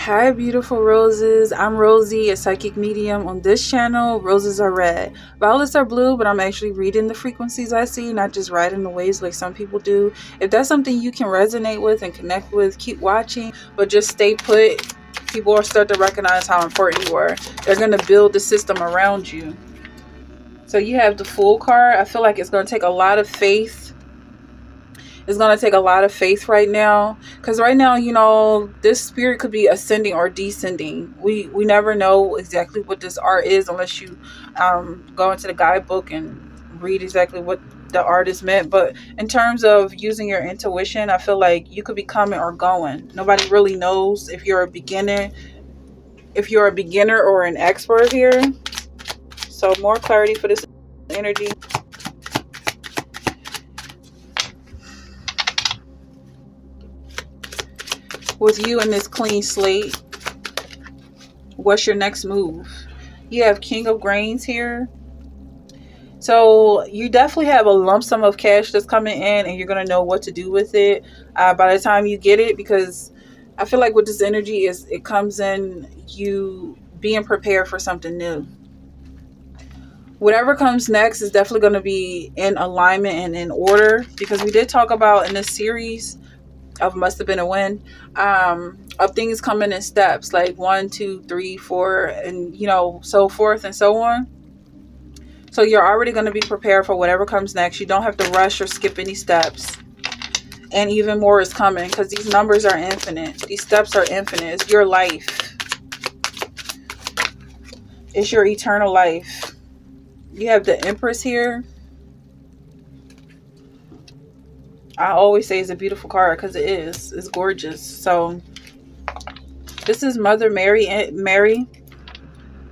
Hi, beautiful roses. I'm Rosie, a psychic medium. On this channel, roses are red. Violets are blue, but I'm actually reading the frequencies I see, not just riding the waves like some people do. If that's something you can resonate with and connect with, keep watching, but just stay put. People will start to recognize how important you are. They're going to build the system around you. So you have the Fool card. I feel like it's going to take a lot of faith. It's going to take a lot of faith right now, because right now, this spirit could be ascending or descending. We never know exactly what this art is unless you go into the guidebook and read exactly what the artist meant. But in terms of using your intuition, I feel like you could be coming or going. Nobody really knows if you're a beginner or an expert here. So more clarity for this energy. With you in this clean slate, what's your next move? You have King of Grains here. So you definitely have a lump sum of cash that's coming in, and you're going to know what to do with it by the time you get it, because I feel like with this energy is it comes in you being prepared for something new. Whatever comes next is definitely going to be in alignment and in order, because we did talk about in this series of Must Have Been a Win, of things coming in steps, like 1, 2, 3, 4, and so forth and so on. So you're already going to be prepared for whatever comes next. You don't have to rush or skip any steps. And even more is coming, because these numbers are infinite. These steps are infinite. It's your life. It's your eternal life. You have the Empress here. I always say it's a beautiful card, because it is. It's gorgeous. So this is Mother Mary here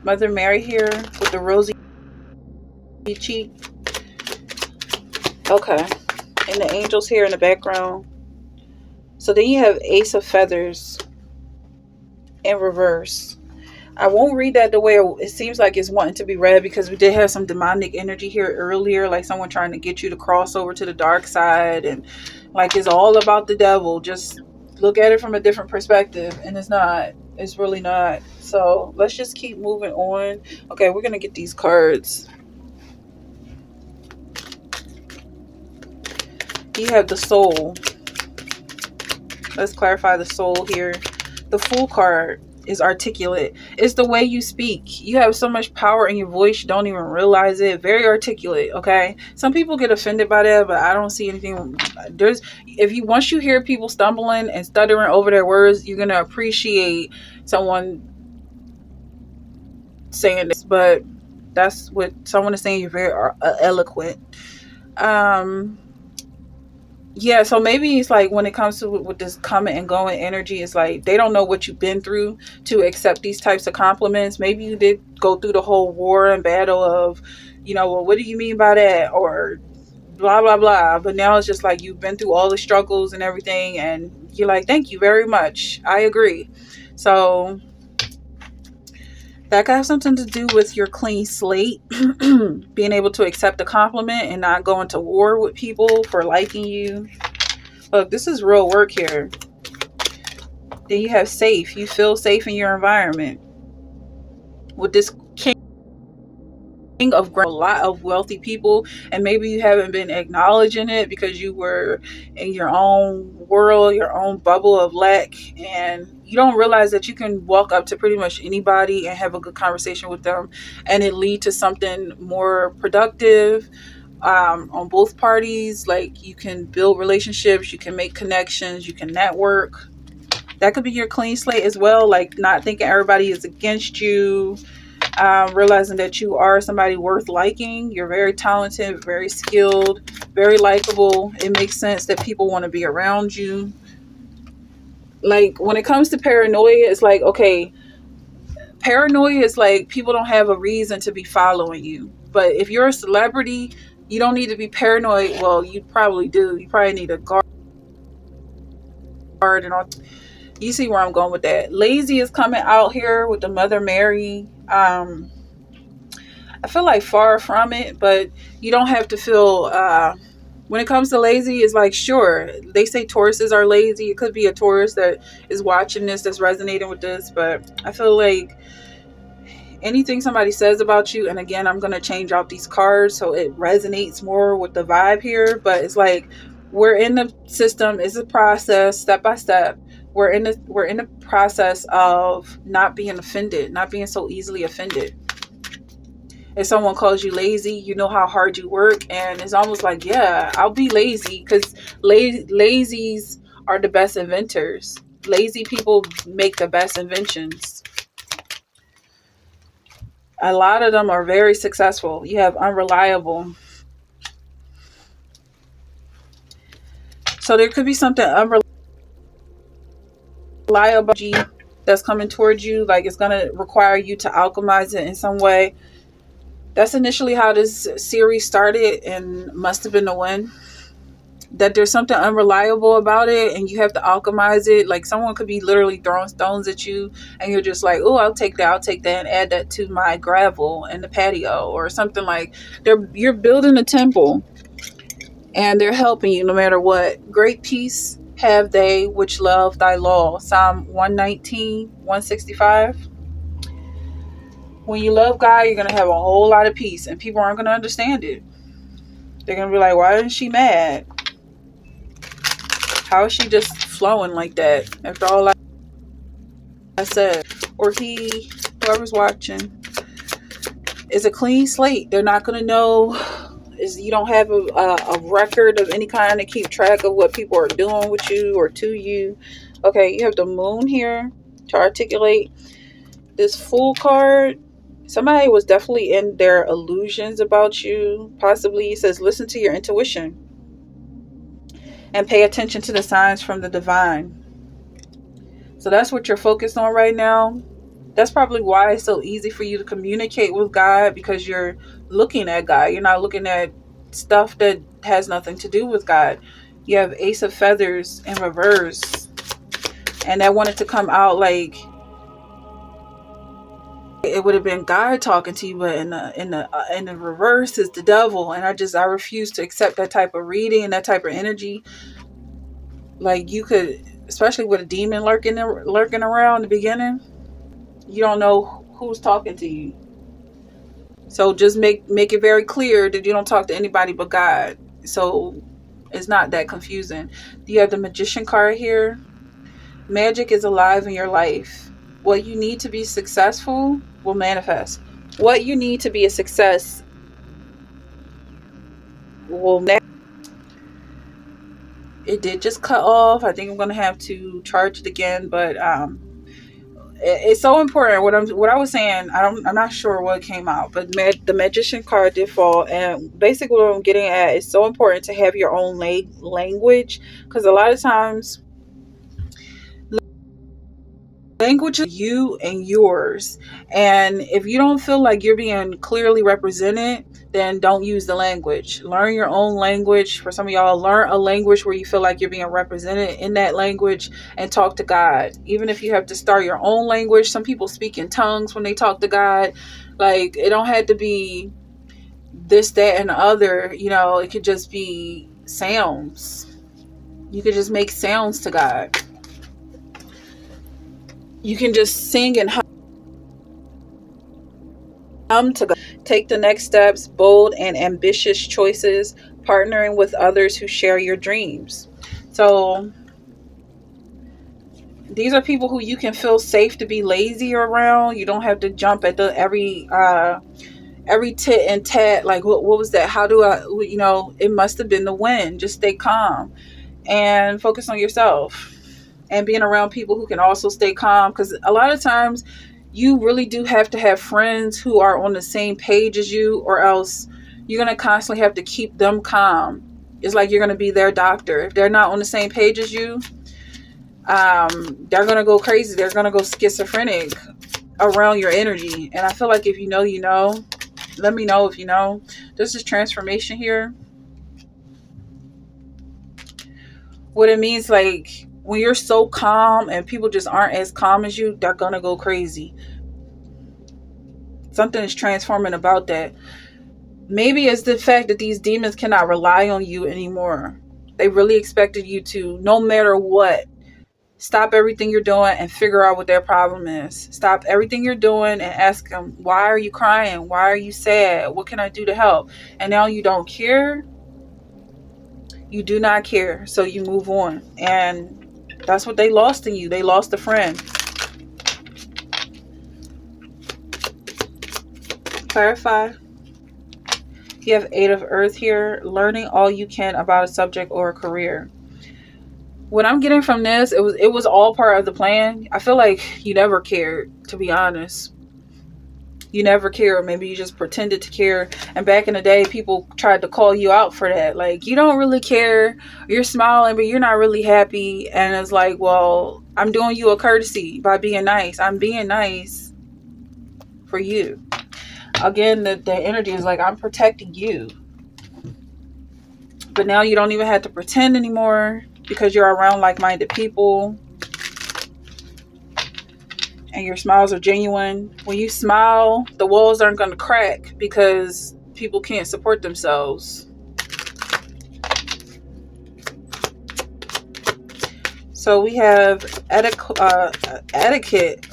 with the rosy cheek. Okay. And the angels here in the background. So then you have Ace of Feathers in reverse. I won't read that the way it seems like it's wanting to be read, because we did have some demonic energy here earlier, like someone trying to get you to cross over to the dark side, and like it's all about the devil. Just look at it from a different perspective, and it's not. It's really not. So let's just keep moving on. Okay, we're gonna get these cards. You have the Soul. Let's clarify the Soul here. The Fool card is articulate. It's the way you speak. You have so much power in your voice, you don't even realize it. Very articulate. Okay, some people get offended by that, but I don't see anything. Once you hear people stumbling and stuttering over their words, you're gonna appreciate someone saying this. But that's what someone is saying. You're very eloquent. Yeah, so maybe it's like when it comes to with this coming and going energy, it's like they don't know what you've been through to accept these types of compliments. Maybe you did go through the whole war and battle of, well, what do you mean by that? Or blah, blah, blah. But now it's just like you've been through all the struggles and everything, and you're like, thank you very much. I agree. So that got something to do with your clean slate, being able to accept a compliment and not going to war with people for liking you. Look, this is real work here. Then you have safe. You feel safe in your environment. With this king of a lot of wealthy people, and maybe you haven't been acknowledging it because you were in your own world, your own bubble of lack, and you don't realize that you can walk up to pretty much anybody and have a good conversation with them, and it lead to something more productive on both parties. Like you can build relationships, you can make connections, you can network. That could be your clean slate as well, like not thinking everybody is against you. Realizing that you are somebody worth liking. You're very talented, very skilled, very likable. It makes sense that people want to be around you. Like when it comes to paranoia, it's like, okay, paranoia is like people don't have a reason to be following you. But if you're a celebrity, you don't need to be paranoid. Well, you probably do. You probably need a guard and all. You see where I'm going with that. Lazy is coming out here with the Mother Mary. I feel like far from it, but you don't have to feel When it comes to lazy, it's like, sure, they say Tauruses are lazy. It could be a Taurus that is watching this, that's resonating with this. But I feel like anything somebody says about you, and again, I'm going to change out these cards so it resonates more with the vibe here. But it's like, we're in the system. It's a process, step by step. We're in the process of not being offended, not being so easily offended. If someone calls you lazy, you know how hard you work, and it's almost like, yeah, I'll be lazy, because lazies are the best inventors. Lazy people make the best inventions. A lot of them are very successful. You have unreliable. So there could be something unreliable that's coming towards you. Like, it's going to require you to alchemize it in some way. That's initially how this series started, and must have been the win. That there's something unreliable about it, and you have to alchemize it. Like, someone could be literally throwing stones at you, and you're just like, oh, I'll take that, and add that to my gravel in the patio, or something. Like, you're building a temple, and they're helping you no matter what. Great peace have they which love thy law. Psalm 119, 165. When you love God, you're going to have a whole lot of peace, and people aren't going to understand it. They're going to be like, why isn't she mad? How is she just flowing like that after all I said? Or whoever's watching, is a clean slate. They're not going to know. You don't have a record of any kind to keep track of what people are doing with you or to you. Okay, you have the moon here to articulate this Fool card. Somebody was definitely in their illusions about you. Possibly, it says, listen to your intuition and pay attention to the signs from the divine. So that's what you're focused on right now. That's probably why it's so easy for you to communicate with God, because you're looking at God. You're not looking at stuff that has nothing to do with God. You have Ace of Feathers in reverse, and that wanted to come out like it would have been God talking to you, but in the reverse is the devil. And I refuse to accept that type of reading and that type of energy. Like, you could, especially with a demon lurking around in the beginning, you don't know who's talking to you. So just make it very clear that you don't talk to anybody but God. So it's not that confusing. You have the Magician card here. Magic is alive in your life. What you need to be successful will manifest. What you need to be a success will manifest. It did just cut off. I think I'm going to have to charge it again, but it's so important. What I was saying, I'm not sure what came out, but the Magician card did fall, and basically what I'm getting at, is so important to have your own language, because a lot of times language is you and yours, and if you don't feel like you're being clearly represented, then don't use the language. Learn your own language. For some of y'all, learn a language where you feel like you're being represented in that language, and talk to God. Even if you have to start your own language. Some people speak in tongues when they talk to God. Like, it don't have to be this, that, and the other. It could just be sounds. You could just make sounds to God. You can just sing and hum to God. Take the next steps, bold and ambitious choices, partnering with others who share your dreams. So these are people who you can feel safe to be lazy around. You don't have to jump at every tit and tat. Like, what was that? How do I, it must have been the wind. Just stay calm and focus on yourself. And being around people who can also stay calm, because a lot of times you really do have to have friends who are on the same page as you, or else you're going to constantly have to keep them calm. It's like you're going to be their doctor. If they're not on the same page as you, they're going to go crazy. They're going to go schizophrenic around your energy. And I feel like if you know, let me know if you know. This is transformation here. What it means, like, when you're so calm and people just aren't as calm as you, they're gonna go crazy. Something is transforming about that. Maybe it's the fact that these demons cannot rely on you anymore. They really expected you to, no matter what, stop everything you're doing and figure out what their problem is. Stop everything you're doing and ask them, why are you crying? Why are you sad? What can I do to help? And now you don't care. You do not care. So you move on. And that's what they lost in you. They lost a friend. Clarify. You have 8 of Earth here. Learning all you can about a subject or a career. What I'm getting from this, it was all part of the plan. I feel like you never cared, to be honest. You never cared. Maybe you just pretended to care. And back in the day, people tried to call you out for that. Like, you don't really care. You're smiling, but you're not really happy. And it's like, well, I'm doing you a courtesy by being nice. I'm being nice for you. Again, the energy is like, I'm protecting you. But now you don't even have to pretend anymore because you're around like-minded people. And your smiles are genuine. When you smile, the walls aren't going to crack because people can't support themselves. So we have etiquette.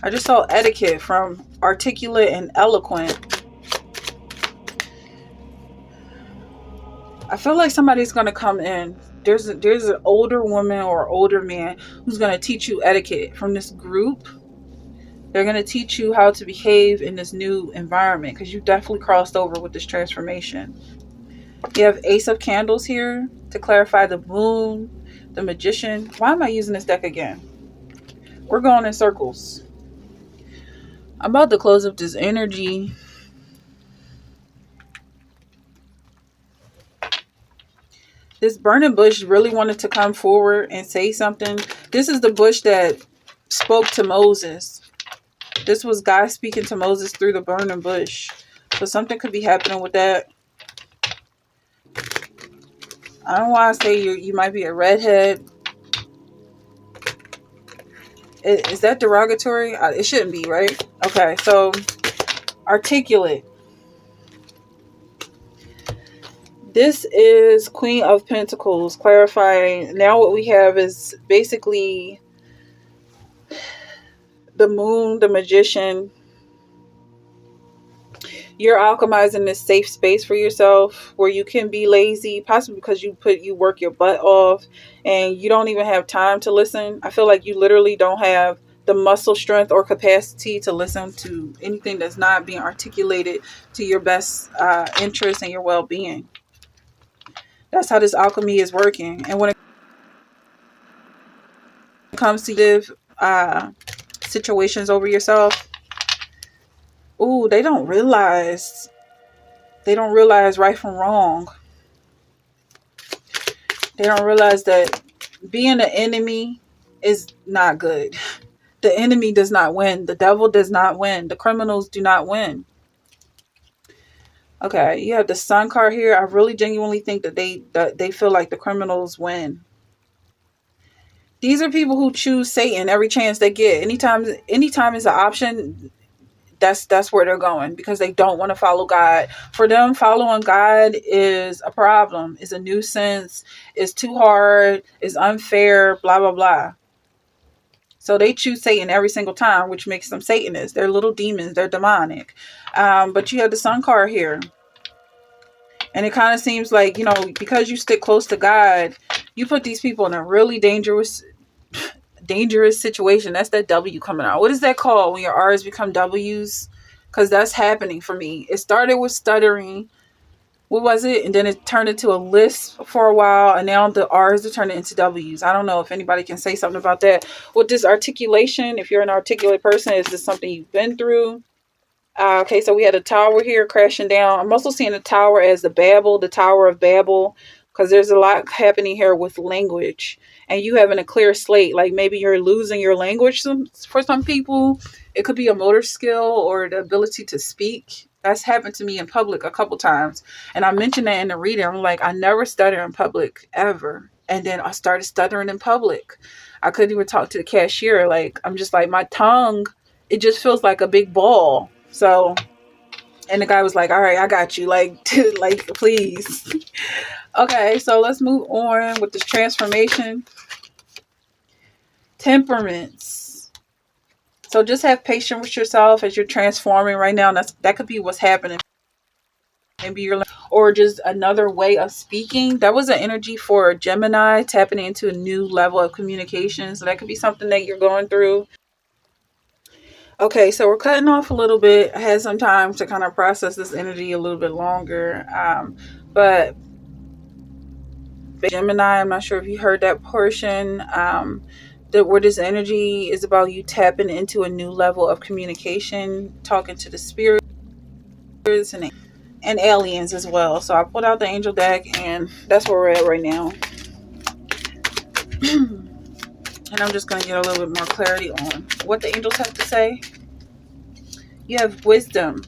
I just saw etiquette from articulate and eloquent. I feel like somebody's going to come in. There's an older woman or older man who's going to teach you etiquette from this group. They're going to teach you how to behave in this new environment because you definitely crossed over with this transformation. You have Ace of Candles here to clarify the moon, the magician. Why am I using this deck again? We're going in circles. I'm about to close up this energy. This burning bush really wanted to come forward and say something. This is the bush that spoke to Moses. This was God speaking to Moses through the burning bush. So something could be happening with that. I don't want to say you might be a redhead. Is that derogatory? It shouldn't be, right? Okay, so articulate. This is Queen of Pentacles, clarifying. Now what we have is basically the moon, the magician. You're alchemizing this safe space for yourself where you can be lazy, possibly because you work your butt off and you don't even have time to listen. I feel like you literally don't have the muscle strength or capacity to listen to anything that's not being articulated to your best interest and your well-being. That's how this alchemy is working. And when it comes to live situations over yourself, they don't realize right from wrong. They don't realize that being an enemy is not good. The enemy does not win. The devil does not win. The criminals do not win. Okay, you have the Sun card here. I really genuinely think that they feel like the criminals win. These are people who choose Satan every chance they get. Anytime is an option, that's where they're going because they don't want to follow God. For them, following God is a problem, is a nuisance, is too hard, is unfair, blah, blah, blah. So they choose Satan every single time, which makes them Satanists. They're little demons. They're demonic. But you have the Sun card here. And it kind of seems like, because you stick close to God, you put these people in a really dangerous situation. That's that W coming out. What is that called when your R's become W's? Because that's happening for me. It started with stuttering. What was it? And then it turned into a lisp for a while. And now the R's are turning into W's. I don't know if anybody can say something about that. With this articulation, if you're an articulate person, is this something you've been through? Okay, so we had a tower here crashing down. I'm also seeing the tower as the Tower of Babel, because there's a lot happening here with language. And you having a clear slate, like maybe you're losing your language for some people. It could be a motor skill or the ability to speak. That's happened to me in public a couple times. And I mentioned that in the reading. I'm like, I never stutter in public ever. And then I started stuttering in public. I couldn't even talk to the cashier. Like, I'm just like, my tongue, it just feels like a big ball. So And the guy was like, all right, I got you. Like, like, please. Okay, so let's move on with this transformation. Temperaments. So just have patience with yourself as you're transforming right now. And that could be what's happening. Maybe you're, or just another way of speaking. That was an energy for Gemini, tapping into a new level of communication. So that could be something that you're going through. Okay, so we're cutting off a little bit. I had some time to kind of process this energy a little bit longer. But Gemini, I'm not sure if you heard that portion. Where this energy is about you tapping into a new level of communication, talking to the spirits and aliens as well. So I pulled out the angel deck, and that's where we're at right now. And I'm just going to get a little bit more clarity on what the angels have to say. You have wisdom.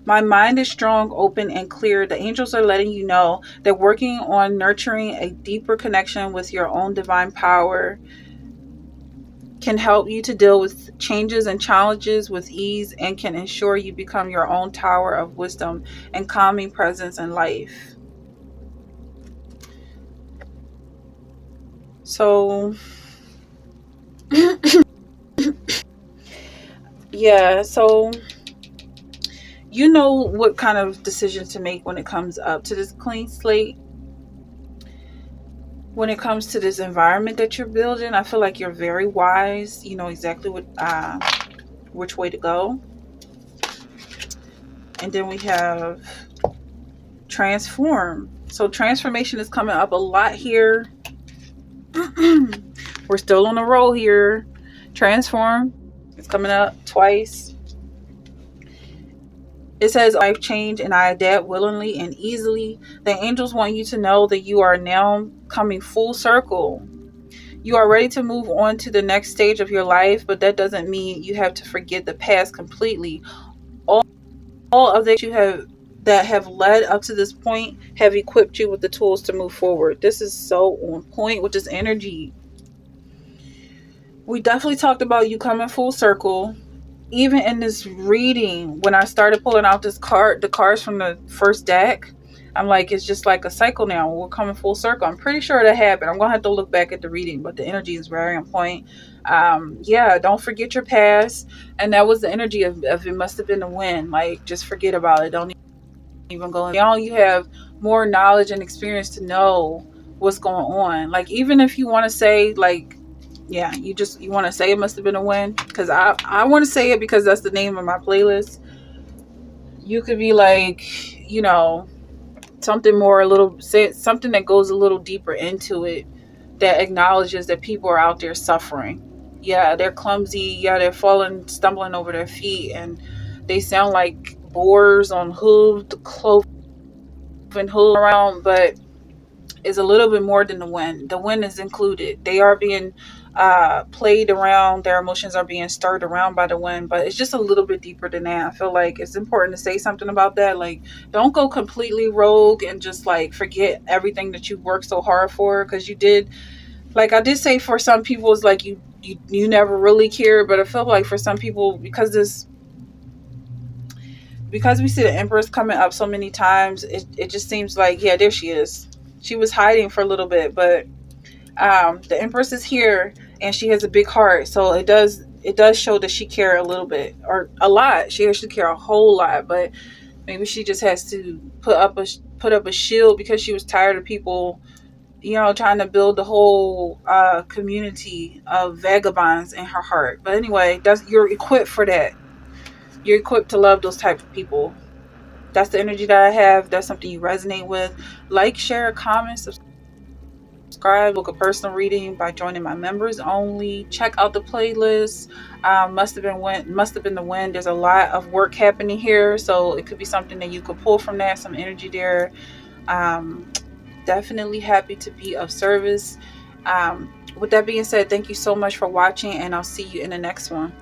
My mind is strong, open, and clear. The angels are letting you know that working on nurturing a deeper connection with your own divine power can help you to deal with changes and challenges with ease, and can ensure you become your own tower of wisdom and calming presence in life. So, yeah, so you know what kind of decisions to make when it comes up to this clean slate. When it comes to this environment that you're building, I feel like you're very wise. You know exactly which way to go. And then we have transform. So transformation is coming up a lot here. We're still on the roll here. Transform. It's coming up twice. It says, life change and I adapt willingly and easily. The angels want you to know that you are now coming full circle. You are ready to move on to the next stage of your life, but that doesn't mean you have to forget the past completely. All of that have led up to this point have equipped you with the tools to move forward. This is so on point with this energy. We definitely talked about you coming full circle. Even in this reading, when I started pulling out the cards from the first deck, I'm like, it's just like a cycle now. We're coming full circle. I'm pretty sure that happened. I'm going to have to look back at the reading, but the energy is very on point. Yeah, don't forget your past. And that was the energy of it must have been a win. Like, just forget about it. Don't even go in. Now you have more knowledge and experience to know what's going on. Like, even if you want to say, like, yeah, you want to say it must have been a win, because I want to say it because that's the name of my playlist. You could be like, you know, something that goes a little deeper into it, that acknowledges that people are out there suffering. Yeah, they're clumsy. Yeah, they're stumbling over their feet, and they sound like boars on hooves, cloven hooves around, but is a little bit more than the wind. The wind is included. They are being played around. Their emotions are being stirred around by the wind, but it's just a little bit deeper than that. I feel like it's important to say something about that. Like, don't go completely rogue and just like forget everything that you worked so hard for, because you did. Like I did say, for some people it's like you never really cared, but I feel like for some people, because we see the Empress coming up so many times, it just seems like, yeah, there she is. She was hiding for a little bit, but the Empress is here, and she has a big heart, so it does show that she cares a little bit, or a lot. She actually cares a whole lot, but maybe she just has to put up a shield because she was tired of people, you know, trying to build the whole community of vagabonds in her heart. But anyway, you're equipped for that. You're equipped to love those type of people. That's the energy that I have. That's something you resonate with. Like, share, comment, subscribe. Book a personal reading by joining my members only. Check out the playlist. Must have been the wind. There's a lot of work happening here, so it could be something that you could pull from that. Some energy there. Definitely happy to be of service. With that being said, thank you so much for watching, and I'll see you in the next one.